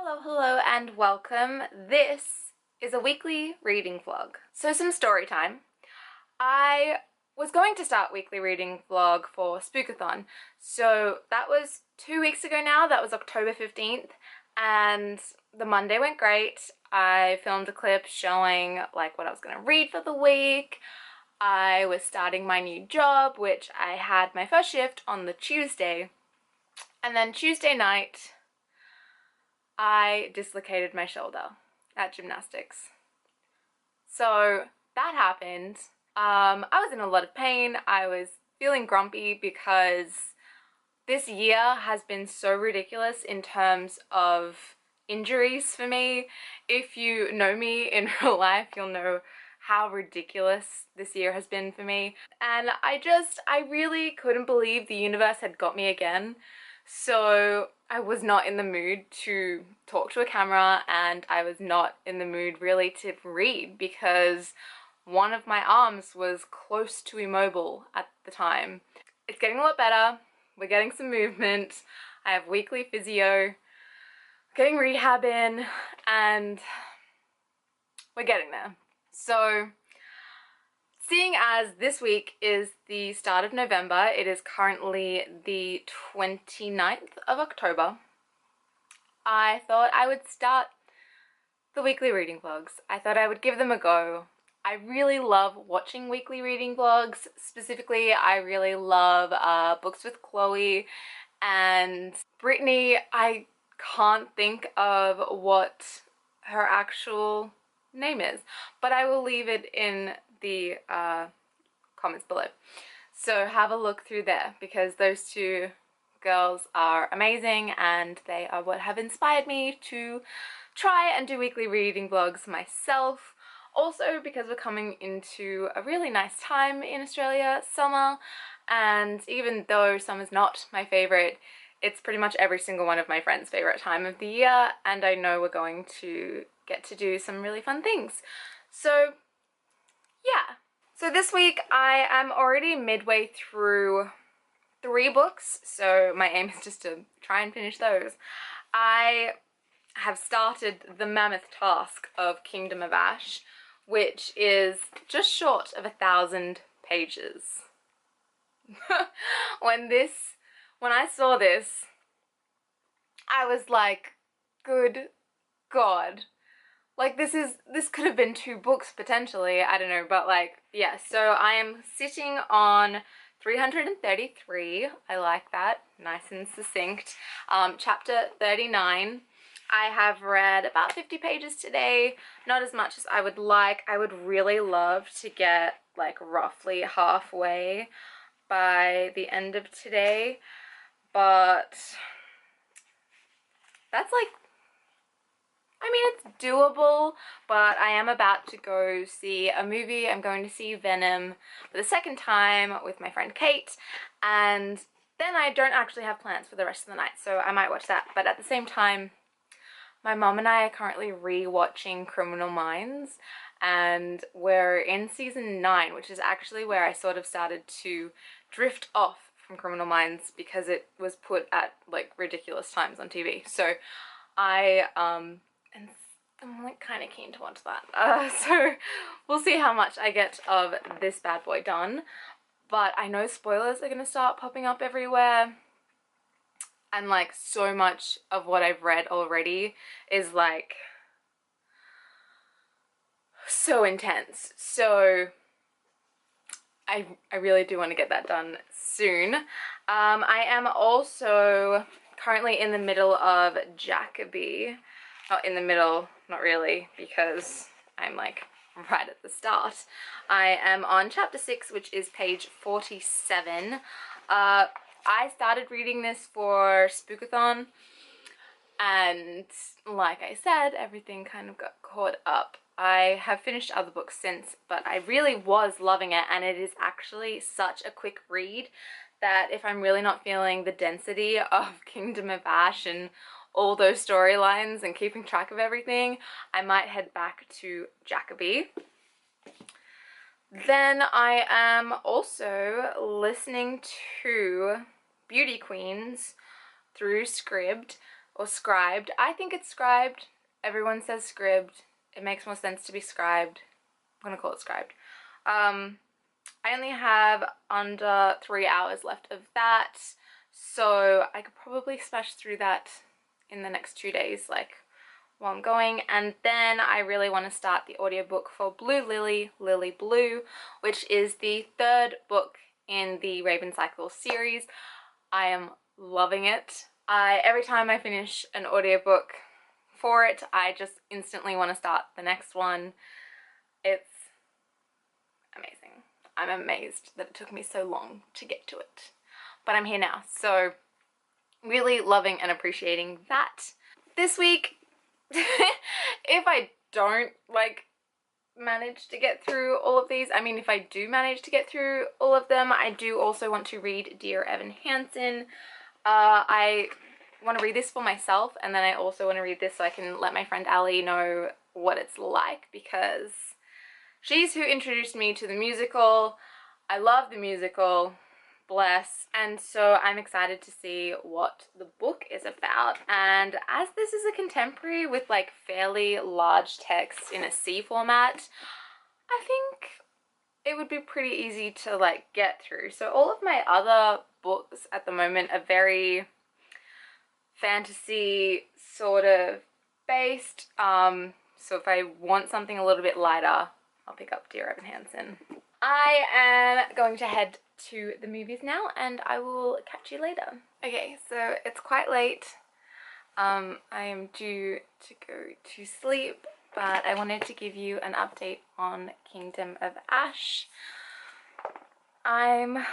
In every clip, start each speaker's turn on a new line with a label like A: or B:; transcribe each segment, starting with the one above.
A: Hello, and welcome. This is a weekly reading vlog. So some story time. I was going to start weekly reading vlog for Spookathon. So that was 2 weeks ago now. That was October 15th. And the Monday went great. I filmed a clip showing like what I was going to read for the week. I was starting my new job, which I had my first shift on the Tuesday. And then Tuesday night, I dislocated my shoulder at gymnastics. So that happened. I was in a lot of pain. I was feeling grumpy because this year has been so ridiculous in terms of injuries for me. If you know me in real life, you'll know how ridiculous this year has been for me. And I really couldn't believe the universe had got me again. So I was not in the mood to talk to a camera, and I was not in the mood really to read because one of my arms was close to immobile at the time. It's getting a lot better. We're getting some movement. I have weekly physio, getting rehab in, and we're getting there. So seeing as this week is the start of November, it is currently the 29th of October, I thought I would start the weekly reading vlogs. I thought I would give them a go. I really love watching weekly reading vlogs. Specifically, I really love Books with Chloe and Brittany. I can't think of what her actual name is, but I will leave it in the comments below. So have a look through there because those two girls are amazing and they are what have inspired me to try and do weekly reading vlogs myself. Also because we're coming into a really nice time in Australia, summer, and even though summer's not my favourite, it's pretty much every single one of my friends' favourite time of the year, and I know we're going to get to do some really fun things. So yeah. So this week I am already midway through 3 books, so my aim is just to try and finish those. I have started the mammoth task of Kingdom of Ash, which is just short of 1,000 pages. When I saw this, I was like, good God. Like this could have been 2 books potentially, I don't know, but like, yeah, so I am sitting on 333, I like that, nice and succinct. Chapter 39, I have read about 50 pages today, not as much as I would like. I would really love to get like roughly halfway by the end of today, but that's like, I mean, it's doable, but I am about to go see a movie. I'm going to see Venom for the second time with my friend Kate, and then I don't actually have plans for the rest of the night, so I might watch that. But at the same time, my mom and I are currently re-watching Criminal Minds, and we're in season 9, which is actually where I sort of started to drift off from Criminal Minds because it was put at like ridiculous times on TV. So and I'm like kind of keen to watch that. So we'll see how much I get of this bad boy done. But I know spoilers are going to start popping up everywhere. And like so much of what I've read already is like so intense. So I really do want to get that done soon. I am also currently in the middle of Jacoby. Not in the middle, not really, because I'm like right at the start. I am on chapter 6, which is page 47. I started reading this for Spookathon, and like I said, everything kind of got caught up. I have finished other books since, but I really was loving it, and it is actually such a quick read that if I'm really not feeling the density of Kingdom of Ash and all those storylines and keeping track of everything, I might head back to Jacoby. Then I am also listening to Beauty Queens through Scribd, or scribed. I think it's scribed. Everyone says scribed. It makes more sense to be scribed. I'm gonna call it scribed. I only have under 3 hours left of that, so I could probably smash through that in the next 2 days, like while I'm going. And then I really want to start the audiobook for Blue Lily, Lily Blue, which is the 3rd book in the Raven Cycle series. I am loving it. Every time I finish an audiobook for it, I just instantly want to start the next one. It's amazing. I'm amazed that it took me so long to get to it, but I'm here now, so really loving and appreciating that. This week, if I don't manage to get through all of these, I mean, if I do manage to get through all of them, I do also want to read Dear Evan Hansen. I want to read this for myself, and then I also want to read this so I can let my friend Ali know what it's like, because she's who introduced me to the musical. I love the musical, bless, and so I'm excited to see what the book is about. And as this is a contemporary with like fairly large text in a C format, I think it would be pretty easy to like get through. So all of my other books at the moment are very fantasy sort of based, so if I want something a little bit lighter, I'll pick up Dear Evan Hansen. I am going to head to the movies now, and I will catch you later. Okay, so it's quite late. I am due to go to sleep, but I wanted to give you an update on Kingdom of Ash. I'm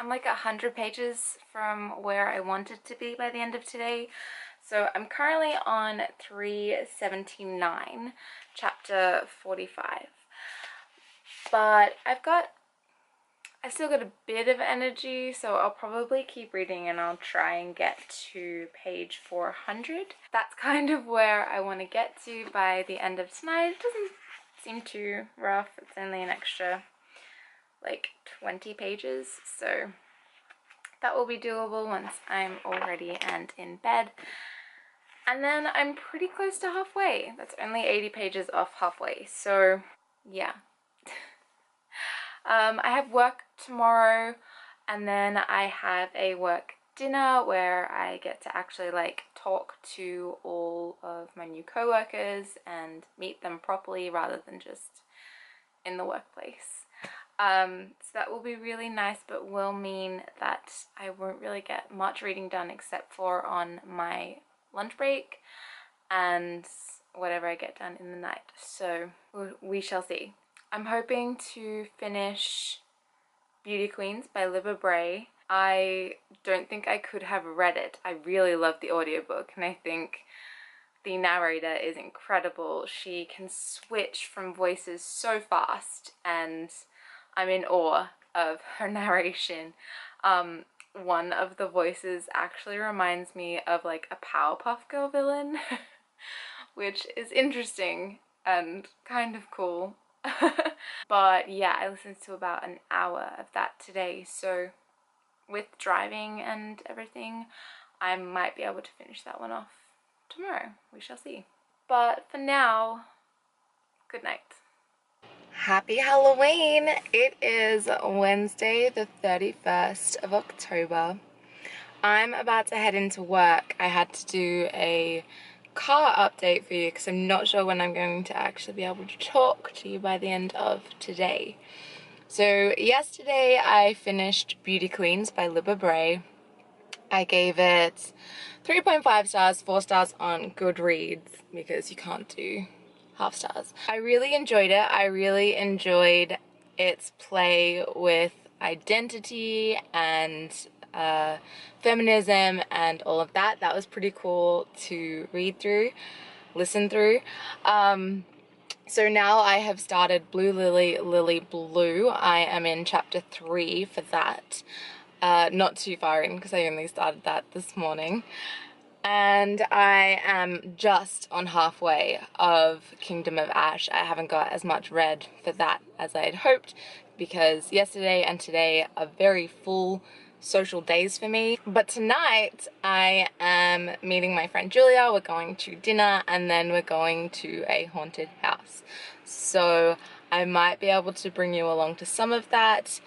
A: like 100 pages from where I wanted to be by the end of today. So I'm currently on 379, chapter 45. But I've still got a bit of energy, so I'll probably keep reading and I'll try and get to page 400. That's kind of where I want to get to by the end of tonight. It doesn't seem too rough. It's only an extra like 20 pages, so that will be doable once I'm all ready and in bed. And then I'm pretty close to halfway. That's only 80 pages off halfway, so yeah. I have work tomorrow, and then I have a work dinner where I get to actually like talk to all of my new co-workers and meet them properly rather than just in the workplace. So that will be really nice, but will mean that I won't really get much reading done except for on my lunch break and whatever I get done in the night. So we shall see. I'm hoping to finish Beauty Queens by Libba Bray. I don't think I could have read it. I really love the audiobook, and I think the narrator is incredible. She can switch from voices so fast, and I'm in awe of her narration. One of the voices actually reminds me of like a Powerpuff Girl villain, which is interesting and kind of cool. But yeah, I listened to about an hour of that today, so with driving and everything, I might be able to finish that one off tomorrow. We shall see. But for now, good night. Happy Halloween! It is Wednesday the 31st of October. I'm about to head into work. I had to do a car update for you because I'm not sure when I'm going to actually be able to talk to you by the end of today. So yesterday I finished Beauty Queens by Libba Bray. I gave it 3.5 stars, 4 stars on Goodreads because you can't do half stars. I really enjoyed it. I really enjoyed its play with identity and feminism and all of that. That was pretty cool to read through, listen through. So now I have started Blue Lily, Lily Blue. I am in chapter 3 for that. Not too far in because I only started that this morning. And I am just on halfway of Kingdom of Ash. I haven't got as much read for that as I had hoped because yesterday and today are very full social days for me. But tonight I am meeting my friend Julia. We're going to dinner and then we're going to a haunted house. So I might be able to bring you along to some of that.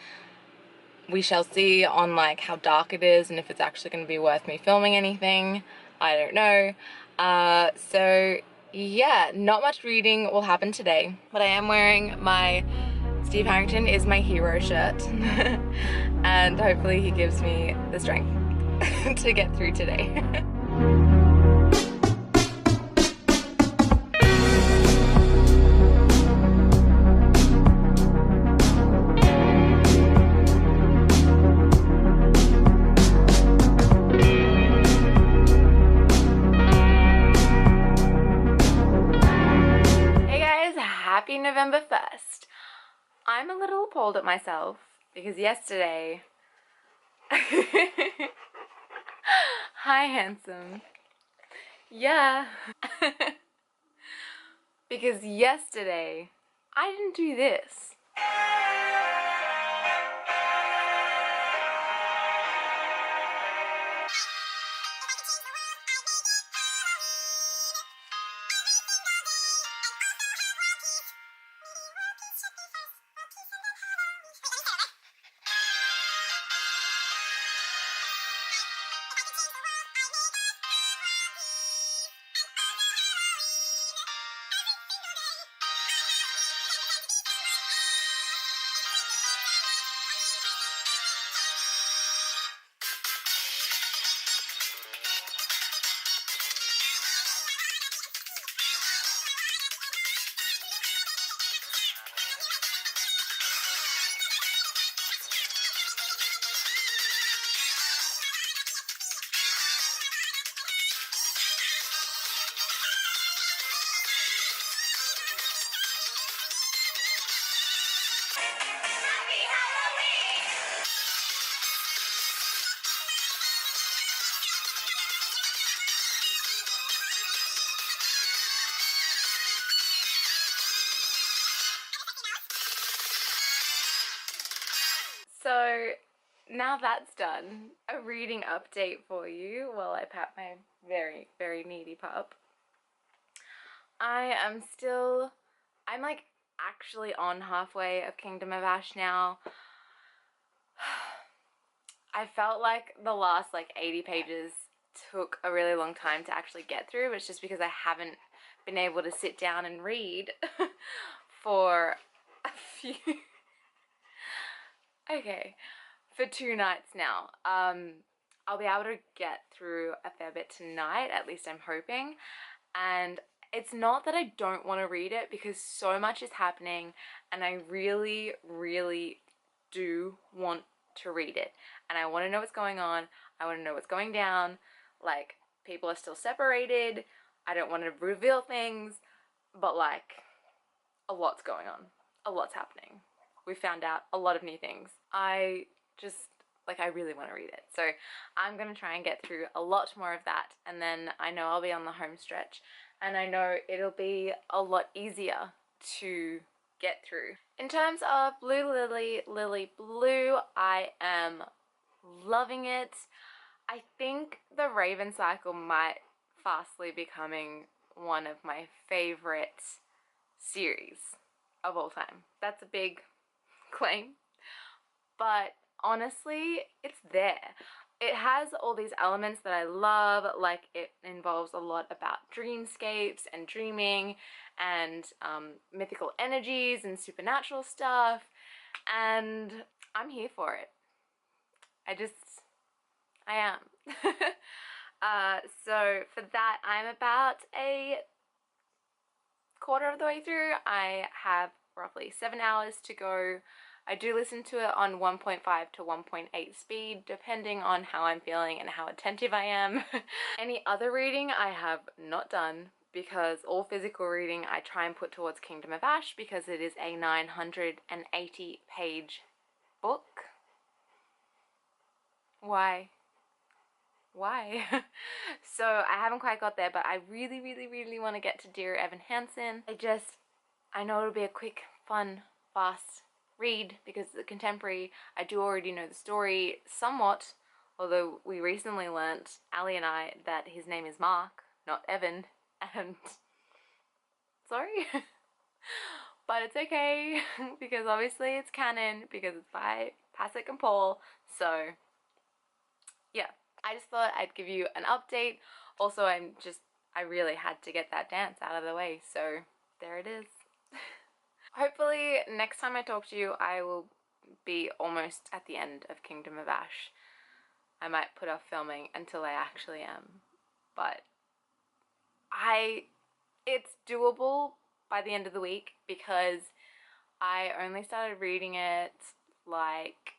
A: We shall see on like how dark it is and if it's actually going to be worth me filming anything. I don't know. So yeah, not much reading will happen today, but I am wearing my Steve Harrington is my hero shirt and hopefully he gives me the strength to get through today. Hey guys, happy November 1st. I'm a little appalled at myself because yesterday hi handsome. Yeah. Because yesterday I didn't do this. So now that's done, a reading update for you while I pat my very, very needy pup. I'm like actually on halfway of Kingdom of Ash now. I felt like the last like 80 pages took a really long time to actually get through. It's just because I haven't been able to sit down and read for a few for 2 nights now. I'll be able to get through a fair bit tonight, at least I'm hoping. And it's not that I don't want to read it because so much is happening and I really, really do want to read it. And I want to know what's going on. I want to know what's going down. Like, people are still separated. I don't want to reveal things, but like, a lot's going on. A lot's happening. We found out a lot of new things. I really want to read it. So I'm going to try and get through a lot more of that, and then I know I'll be on the home stretch, and I know it'll be a lot easier to get through. In terms of Blue Lily Blue, I am loving it. I think the Raven cycle might fastly becoming one of my favorite series of all time. That's a big claim, but honestly, it's there. It has all these elements that I love, like it involves a lot about dreamscapes and dreaming and mythical energies and supernatural stuff, and I'm here for it. I am. So for that, I'm about a quarter of the way through. I have roughly 7 hours to go. I do listen to it on 1.5 to 1.8 speed, depending on how I'm feeling and how attentive I am. Any other reading I have not done, because all physical reading I try and put towards Kingdom of Ash because it is a 980 page book. Why? So I haven't quite got there, but I really, really, really want to get to Dear Evan Hansen. I know it'll be a quick, fun, fast read because it's a contemporary. I do already know the story somewhat, although we recently learnt, Ali and I, that his name is Mark, not Evan, and sorry. But it's okay because obviously it's canon because it's by Pasek and Paul. So yeah, I just thought I'd give you an update. Also, I really had to get that dance out of the way, so there it is. Hopefully next time I talk to you I will be almost at the end of Kingdom of Ash. I might put off filming until I actually am, but it's doable by the end of the week because I only started reading it like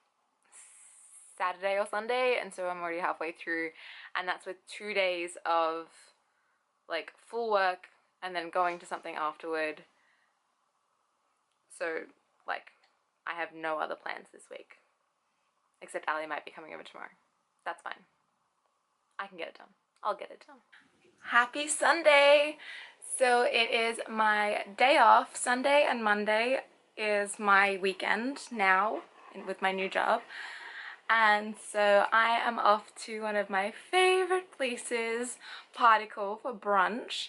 A: Saturday or Sunday, and so I'm already halfway through, and that's with 2 days of like full work and then going to something afterward. So like I have no other plans this week, except Ali might be coming over tomorrow. That's fine. I can get it done. I'll get it done. Happy Sunday! So it is my day off. Sunday and Monday is my weekend now with my new job. And so I am off to one of my favorite places, Particle, for brunch.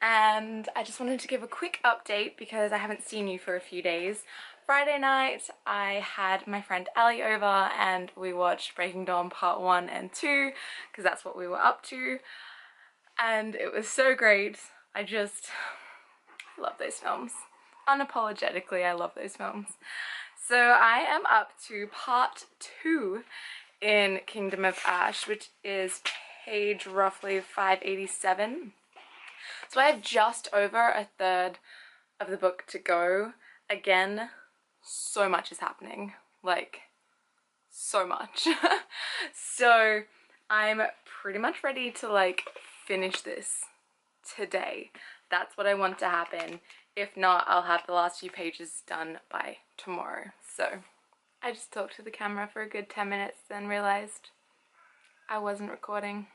A: And I just wanted to give a quick update because I haven't seen you for a few days. Friday night I had my friend Ali over and we watched Breaking Dawn Part 1 and 2 because that's what we were up to. And it was so great. I just love those films. Unapologetically, I love those films. So I am up to part 2 in Kingdom of Ash, which is page roughly 587. So I have just over a third of the book to go. Again, so much is happening. Like, so much. So I'm pretty much ready to like finish this today. That's what I want to happen. If not, I'll have the last few pages done by tomorrow. So I just talked to the camera for a good 10 minutes, then realized I wasn't recording.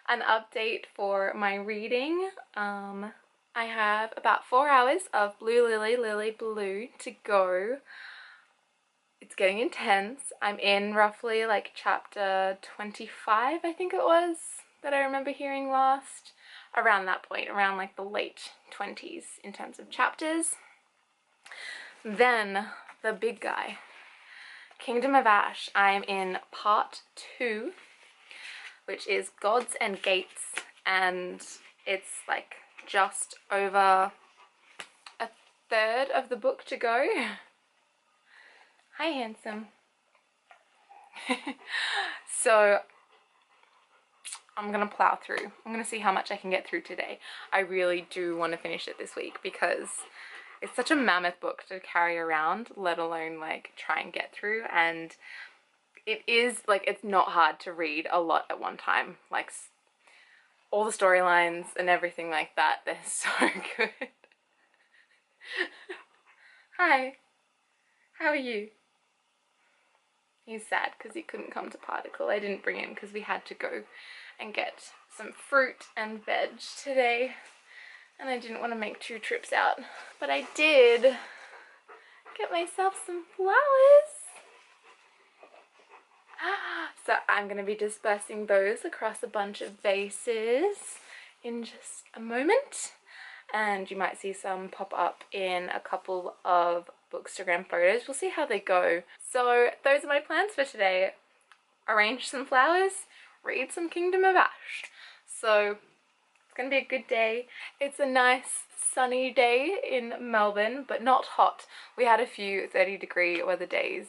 A: An update for my reading. I have about 4 hours of Blue Lily, Lily Blue to go. It's getting intense. I'm in roughly like chapter 25, I think it was, that I remember hearing last. Around that point, around like the late 20s in terms of chapters. Then, the big guy. Kingdom of Ash. I'm in part 2, which is Gods and Gates, and it's like just over a third of the book to go. Hi, handsome. So I'm gonna plow through. I'm gonna see how much I can get through today. I really do want to finish it this week because it's such a mammoth book to carry around, let alone like try and get through. And it is like, it's not hard to read a lot at one time. Like all the storylines and everything like that, they're so good. Hi, how are you? He's sad because he couldn't come to Particle. I didn't bring him because we had to go and get some fruit and veg today, and I didn't want to make 2 trips out. But I did get myself some flowers. So I'm going to be dispersing those across a bunch of vases in just a moment, and you might see some pop up in a couple of Bookstagram photos. We'll see how they go. So those are my plans for today. Arrange some flowers, read some Kingdom of Ash. So it's gonna be a good day. It's a nice sunny day in Melbourne, but not hot. We had a few 30-degree weather days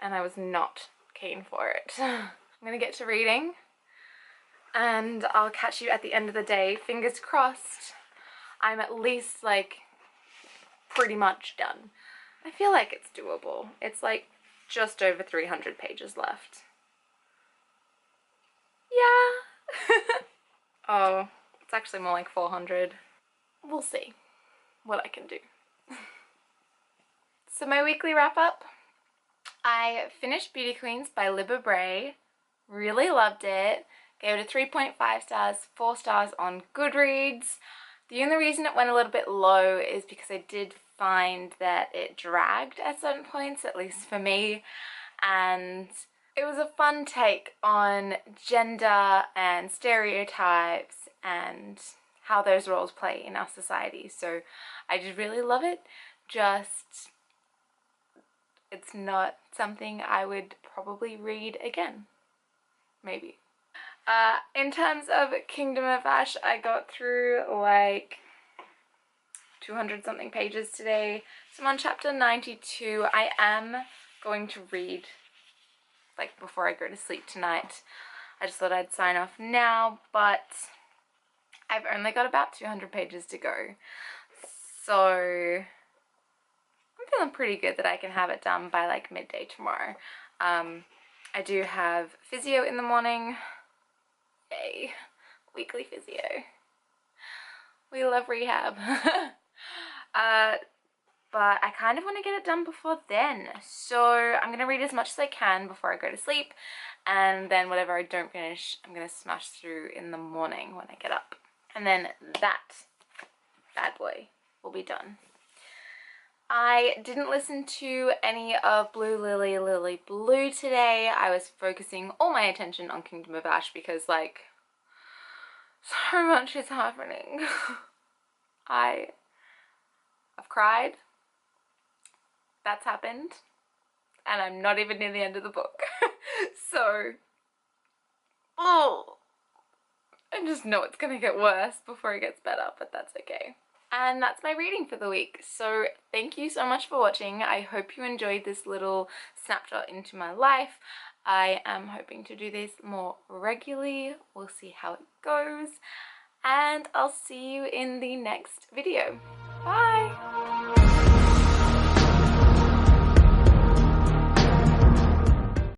A: and I was not keen for it. I'm gonna get to reading and I'll catch you at the end of the day. Fingers crossed I'm at least like pretty much done. I feel like it's doable. It's like just over 300 pages left. Yeah. Oh, it's actually more like 400. We'll see what I can do. So my weekly wrap up. I finished Beauty Queens by Libba Bray. Really loved it. Gave it a 3.5 stars, 4 stars on Goodreads. The only reason it went a little bit low is because I did find that it dragged at certain points, at least for me, and it was a fun take on gender and stereotypes and how those roles play in our society. So I just really love it. Just, it's not something I would probably read again. Maybe. In terms of Kingdom of Ash, I got through like 200 something pages today. So I'm on chapter 92. I am going to read like before I go to sleep tonight. I just thought I'd sign off now, but I've only got about 200 pages to go. So I'm feeling pretty good that I can have it done by like midday tomorrow. I do have physio in the morning. Yay, weekly physio. We love rehab. But I kind of want to get it done before then. So I'm going to read as much as I can before I go to sleep. And then whatever I don't finish, I'm going to smash through in the morning when I get up. And then that bad boy will be done. I didn't listen to any of Blue Lily Lily Blue today. I was focusing all my attention on Kingdom of Ash because like so much is happening. I've cried. That's happened. And I'm not even near the end of the book. So, oh, I just know it's gonna get worse before it gets better, but that's okay. And that's my reading for the week. So thank you so much for watching. I hope you enjoyed this little snapshot into my life. I am hoping to do this more regularly. We'll see how it goes. And I'll see you in the next video. Bye!